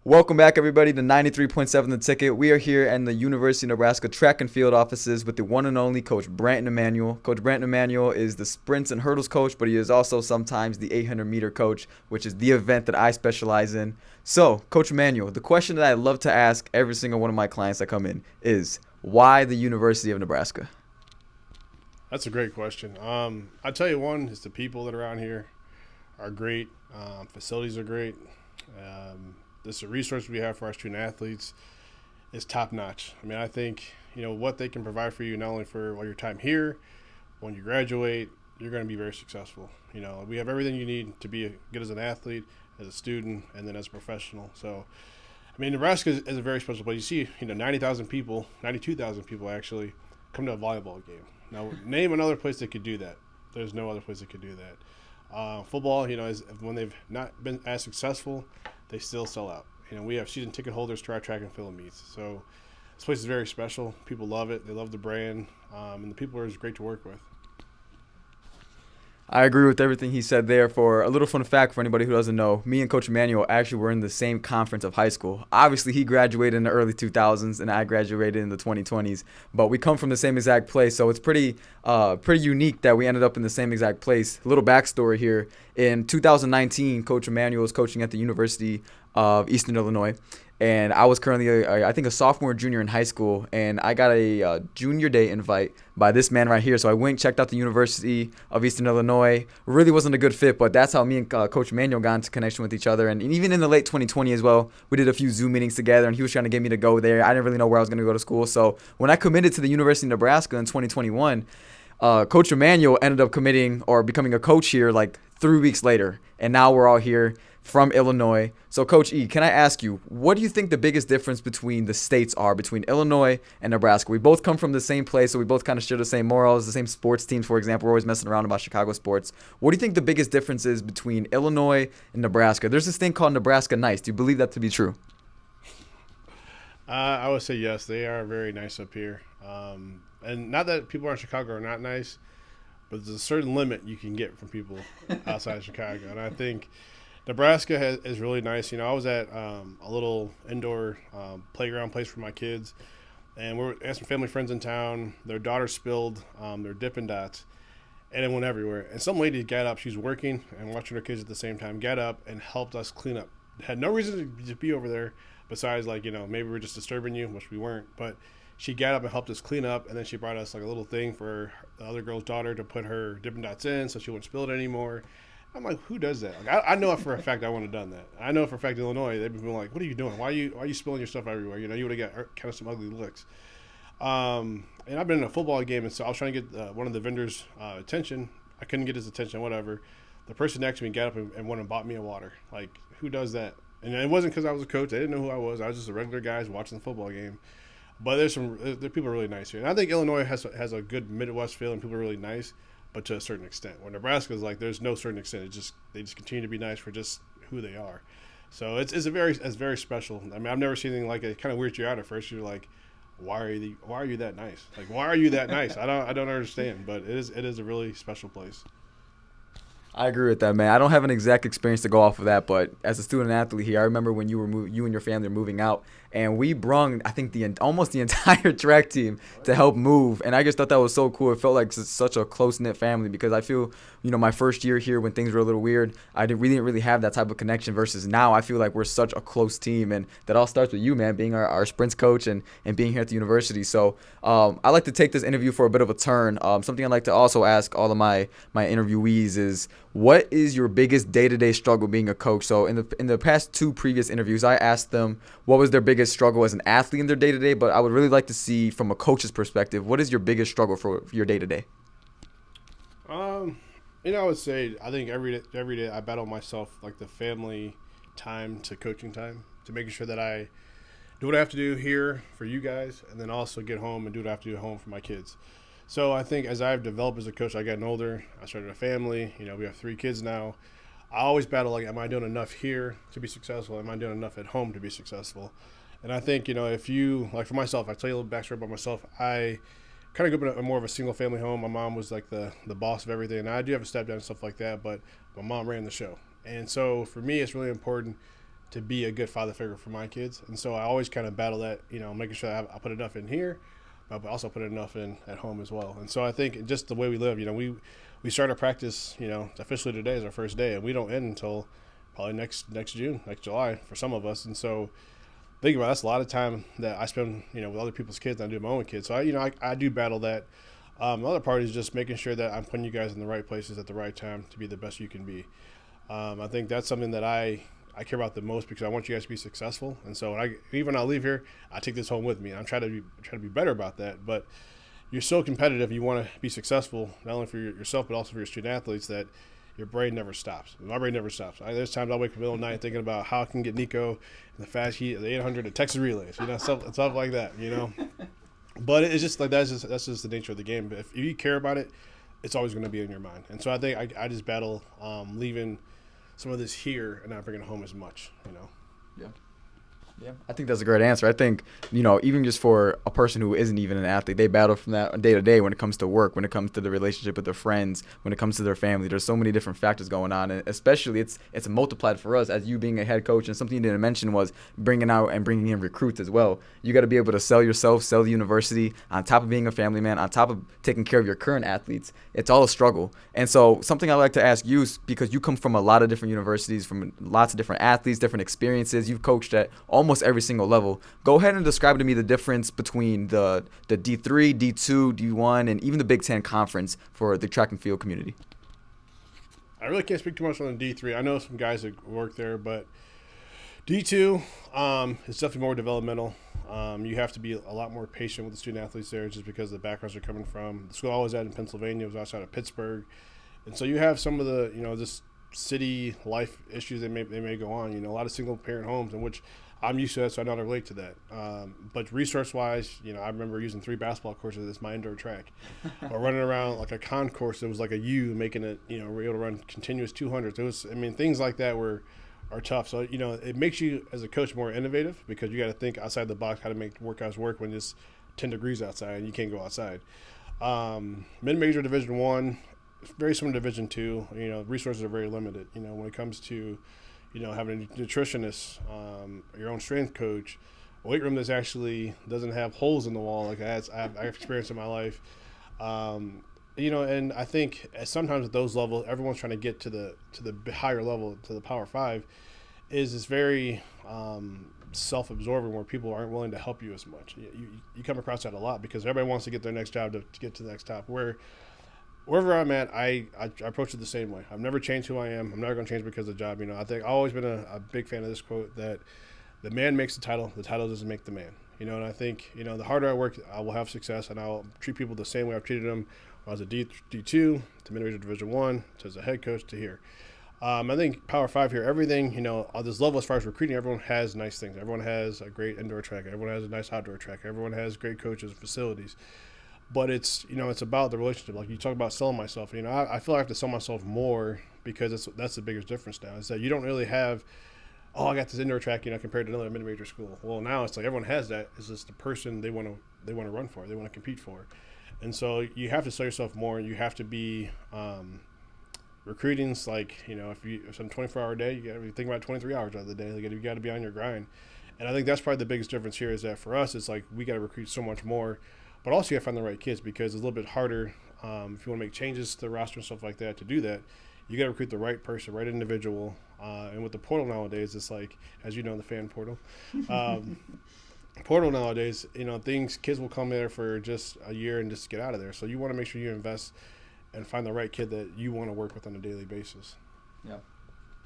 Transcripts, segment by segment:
Welcome back, everybody, to 93.7 The Ticket. We are here in the University of Nebraska track and field offices with the one and only Coach BRENTON Emanuel. Coach BRENTON Emanuel is the sprints and hurdles coach, but he is also sometimes the 800-meter coach, which is the event that I specialize in. So, Coach Emanuel, the question that I love to ask every single one of my clients that come in is, why the University of Nebraska? That's a great question. I tell you, one is the people that are around here are great. Facilities are great. This resource we have for our student athletes is top notch. I mean, I think what they can provide for you, not only for all your time here, when you graduate, you're going to be very successful. We have everything you need to be good as an athlete, as a student, and then as a professional. So, I mean, Nebraska is a very special place. You see, 90,000 people, 92,000 people actually come to a volleyball game. Now, name another place that could do that. There's no other place that could do that. Football, is when they've not been as successful, they still sell out. We have season ticket holders to our track and field meets. So this place is very special. People love it. They love the brand, and the people are just great to work with. I agree with everything he said there. For a little fun fact for anybody who doesn't know, me and Coach Emanuel actually were in the same conference of high school. Obviously, he graduated in the early 2000s, and I graduated in the 2020s. But we come from the same exact place, so it's pretty unique that we ended up in the same exact place. A little backstory here. In 2019, Coach Emanuel was coaching at the University of Eastern Illinois. And I was currently, I think, a sophomore, junior in high school, and I got a junior day invite by this man right here. So I went, checked out the University of Eastern Illinois. Really wasn't a good fit, but that's how me and Coach Manuel got into connection with each other. And even in the late 2020 as well, we did a few Zoom meetings together, and he was trying to get me to go there. I didn't really know where I was going to go to school. So when I committed to the University of Nebraska in 2021, Coach Emanuel ended up committing or becoming a coach here like 3 weeks later. And now we're all here from Illinois. So, Coach E, can I ask you, what do you think the biggest difference between the states are, between Illinois and Nebraska? We both come from the same place, so we both kind of share the same morals, the same sports teams, for example. We're always messing around about Chicago sports. What do you think the biggest difference is between Illinois and Nebraska? There's this thing called Nebraska nice. Do you believe that to be true? I would say yes. They are very nice up here. And not that people in Chicago are not nice, but there's a certain limit you can get from people outside of Chicago. And I think Nebraska is really nice. I was at a little indoor playground place for my kids, and we had some family friends in town. Their daughter spilled their Dippin' Dots, and it went everywhere. And some lady got up. She was working and watching her kids at the same time, got up and helped us clean up. Had no reason to be over there besides, maybe we're just disturbing you, which we weren't. But she got up and helped us clean up, and then she brought us a little thing for the other girl's daughter to put her Dippin' Dots in so she wouldn't spill it anymore. I'm like, who does that? I know for a fact I wouldn't have done that. I know for a fact Illinois, they'd been like, what are you doing? Why are you spilling your stuff everywhere? You would have got kind of some ugly licks. And I've been in a football game, and so I was trying to get one of the vendors' attention. I couldn't get his attention, whatever. The person next to me got up and went and bought me a water. Like, who does that? And it wasn't because I was a coach. They didn't know who I was. I was just a regular guy watching the football game. But there people are really nice here. And I think Illinois has a good Midwest feel, and people are really nice, but to a certain extent. Where Nebraska is like, there's no certain extent. They just continue to be nice for just who they are. So it's very special. I mean, I've never seen anything like it. It kind of weirds you out at first. You're like, why are you that nice? Like, why are you that nice? I don't understand. But it is a really special place. I agree with that, man. I don't have an exact experience to go off of that, but as a student athlete here, I remember when you and your family were moving out, and we brung, I think, almost the entire track team to help move, and I just thought that was so cool. It felt like such a close-knit family because I feel, my first year here when things were a little weird, we didn't really have that type of connection versus now I feel like we're such a close team, and that all starts with you, man, being our sprints coach and being here at the university. So I like to take this interview for a bit of a turn. Something I like to also ask all of my interviewees is, what is your biggest day-to-day struggle being a coach? So in the past two previous interviews, I asked them what was their biggest struggle as an athlete in their day-to-day, but I would really like to see from a coach's perspective, what is your biggest struggle for your day-to-day? I would say I think every day I battle myself, like the family time to coaching time, to making sure that I do what I have to do here for you guys, and then also get home and do what I have to do at home for my kids. So I think as I've developed as a coach, I gotten older. I started a family. We have 3 kids now. I always battle, like, am I doing enough here to be successful? Am I doing enough at home to be successful? And I think, if you, like for myself, I tell you a little backstory about myself. I kind of grew up in more of a single-family home. My mom was like the boss of everything. And I do have a stepdad and stuff like that, but my mom ran the show. And so for me, it's really important to be a good father figure for my kids. And so I always kind of battle that, making sure I put enough in here, but also put enough in at home as well. And so I think just the way we live, we start our practice, officially today is our first day, and we don't end until probably next June, next July for some of us. And so think about it, that's a lot of time that I spend, with other people's kids than I do my own kids. So I do battle that. The other part is just making sure that I'm putting you guys in the right places at the right time to be the best you can be. I think that's something that I care about the most because I want you guys to be successful. And so even when I leave here, I take this home with me. I'm trying to be better about that. But you're so competitive, you want to be successful, not only for yourself, but also for your student athletes, that your brain never stops. My brain never stops. There's times I'll wake up in the middle of the night thinking about how I can get Niko in the fast heat, the 800, the Texas relays, stuff like that, But it's just like that's just the nature of the game. But if you care about it, it's always going to be in your mind. And so I think I just battle leaving some of this here and not bringing it home as much, Yeah. Yeah, I think that's a great answer. I think, even just for a person who isn't even an athlete, they battle from that day to day when it comes to work, when it comes to the relationship with their friends, when it comes to their family. There's so many different factors going on, and especially it's multiplied for us as you being a head coach. And something you didn't mention was bringing in recruits as well. You got to be able to sell yourself, sell the university, on top of being a family man, on top of taking care of your current athletes. It's all a struggle. And so something I like to ask you is, because you come from a lot of different universities, from lots of different athletes, different experiences. You've coached at almost every single level. Go ahead and describe to me the difference between the D3, D2, D1, and even the Big Ten conference for the track and field community. I really can't speak too much on the D3. I know some guys that work there, but D2 is definitely more developmental. You have to be a lot more patient with the student athletes there just because of the backgrounds they're coming from. The school I was at in Pennsylvania was outside of Pittsburgh. And so you have some of the, just city life issues they may go on. A lot of single parent homes, in which I'm used to that, so I know how to relate to that. But resource-wise, I remember using 3 basketball courses as my indoor track, or running around like a concourse that was like a U, making it, we're able to run continuous 200s. It was, things like that are tough. So, it makes you as a coach more innovative because you got to think outside the box how to make workouts work when it's 10 degrees outside and you can't go outside. Mid-major Division I, very similar to Division II. Resources are very limited. When it comes to having a nutritionist, your own strength coach, a weight room that actually doesn't have holes in the wall like I've experienced in my life. And I think sometimes at those levels, everyone's trying to get to the higher level, to the Power 5, is this very self-absorbing where people aren't willing to help you as much. You come across that a lot because everybody wants to get their next job to get to the next top. Wherever I'm at, I approach it the same way. I've never changed who I am. I'm never going to change because of the job. I think I've always been a big fan of this quote that the man makes the title doesn't make the man. And I think, the harder I work, I will have success, and I'll treat people the same way I've treated them when I was a D2 to mid-major Division I, to as a head coach to here. I think Power 5 here, everything, on this level as far as recruiting, everyone has nice things. Everyone has a great indoor track. Everyone has a nice outdoor track. Everyone has great coaches and facilities. But it's about the relationship. Like you talk about selling myself. I feel like I have to sell myself more because that's the biggest difference now. Is that you don't really have, I got this indoor track, compared to another mid-major school. Well, now it's like everyone has that. It's just the person they want to run for, they want to compete for, and so you have to sell yourself more. You have to be recruiting's like if it's a 24-hour day, you got to be thinking about 23 hours out of the day. Like you got to be on your grind, and I think that's probably the biggest difference here. Is that for us, it's like we got to recruit so much more. But also you got to find the right kids because it's a little bit harder if you want to make changes to the roster and stuff like that. To do that, you got to recruit the right person, right individual. And with the portal nowadays, it's like, as you know, the fan portal. Portal nowadays, kids will come there for just a year and just get out of there. So you want to make sure you invest and find the right kid that you want to work with on a daily basis. Yeah.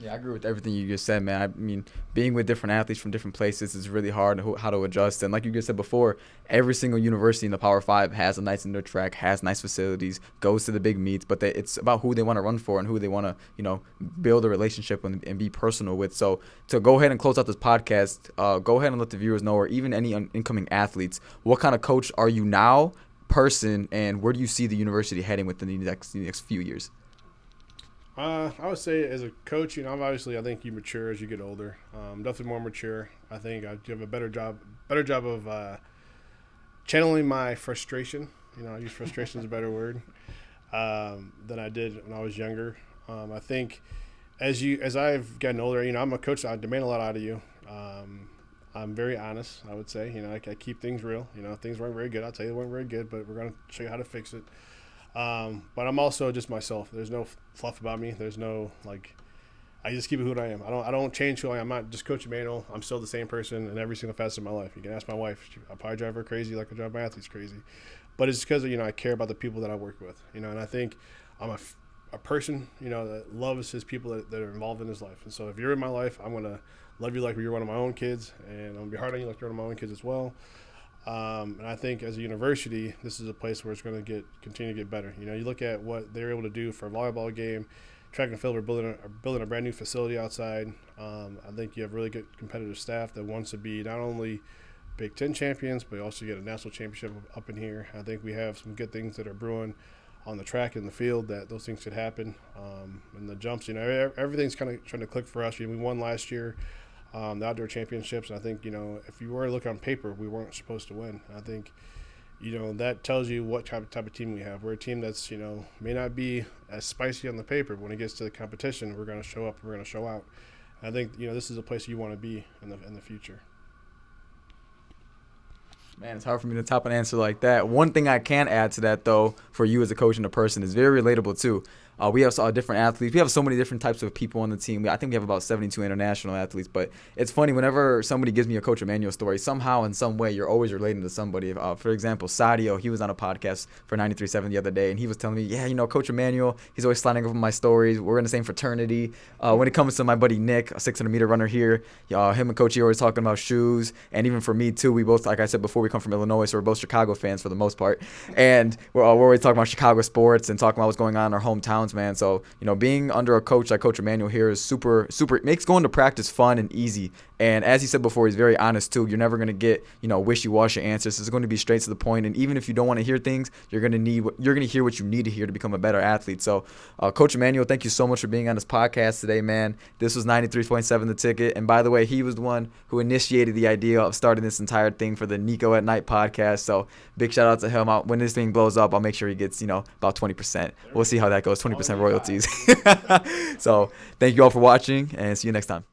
Yeah, I agree with everything you just said, man. Being with different athletes from different places is really hard how to adjust. And like you just said before, every single university in the Power 5 has a nice indoor track, has nice facilities, goes to the big meets, but it's about who they want to run for and who they want to, build a relationship and be personal with. So to go ahead and close out this podcast, go ahead and let the viewers know, or even any incoming athletes, what kind of coach are you now, and where do you see the university heading within the next few years? I would say as a coach, I think you mature as you get older. Definitely more mature. I think I have a better job of channeling my frustration. I use frustration as a better word than I did when I was younger. I think as I've gotten older, I'm a coach. I demand a lot out of you. I'm very honest, I would say. I keep things real. Things weren't very good. I'll tell you they weren't very good, but we're going to show you how to fix it. But I'm also just myself. There's no fluff about me. There's no, I just keep it who I am. I don't change who I am. I'm not just Coach EMANUEL. I'm still the same person in every single facet of my life. You can ask my wife. I probably drive her crazy like I drive my athletes crazy. But it's because, I care about the people that I work with. And I think I'm a person, that loves his people that are involved in his life. And so if you're in my life, I'm going to love you like you're one of my own kids, and I'm going to be hard on you like you're one of my own kids as well. And I think as a university, this is a place where it's going to continue to get better. You look at what they're able to do for a volleyball game, track and field. We're building a brand new facility outside. I think you have really good competitive staff that wants to be not only Big Ten champions, but also get a national championship up in here. I think we have some good things that are brewing on the track and the field that those things could happen. And the jumps, everything's kind of trying to click for us. We won last year. The outdoor championships. And I think, if you were to look on paper, we weren't supposed to win. I think, that tells you what type of team we have. We're a team that's, may not be as spicy on the paper, but when it gets to the competition, we're going to show up, we're going to show out. And I think, this is a place you want to be in the future. Man, it's hard for me to top an answer like that. One thing I can add to that, though, for you as a coach and a person is very relatable, too. We have different athletes. We have so many different types of people on the team. I think we have about 72 international athletes. But it's funny, whenever somebody gives me a Coach EMANUEL story, somehow in some way you're always relating to somebody. For example, Sadio, he was on a podcast for 93.7 the other day, and he was telling me, Coach EMANUEL, he's always sliding over my stories. We're in the same fraternity. When it comes to my buddy Nick, a 600-meter runner here, him and Coach E are always talking about shoes. And even for me, too, we both, like I said before, we come from Illinois, so we're both Chicago fans for the most part. And we're always talking about Chicago sports and talking about what's going on in our hometowns, man. So, being under a coach like Coach EMANUEL here is super, it makes going to practice fun and easy. And as he said before, he's very honest, too. You're never going to get, wishy-washy answers. It's going to be straight to the point. And even if you don't want to hear things, you're going to hear what you need to hear to become a better athlete. So, Coach EMANUEL, thank you so much for being on this podcast today, man. This was 93.7 The Ticket. And by the way, he was the one who initiated the idea of starting this entire thing for the Niko at Night podcast. So, big shout out to him. When this thing blows up, I'll make sure he gets, about 20%. We'll see how that goes, 20% royalties. So, thank you all for watching, and see you next time.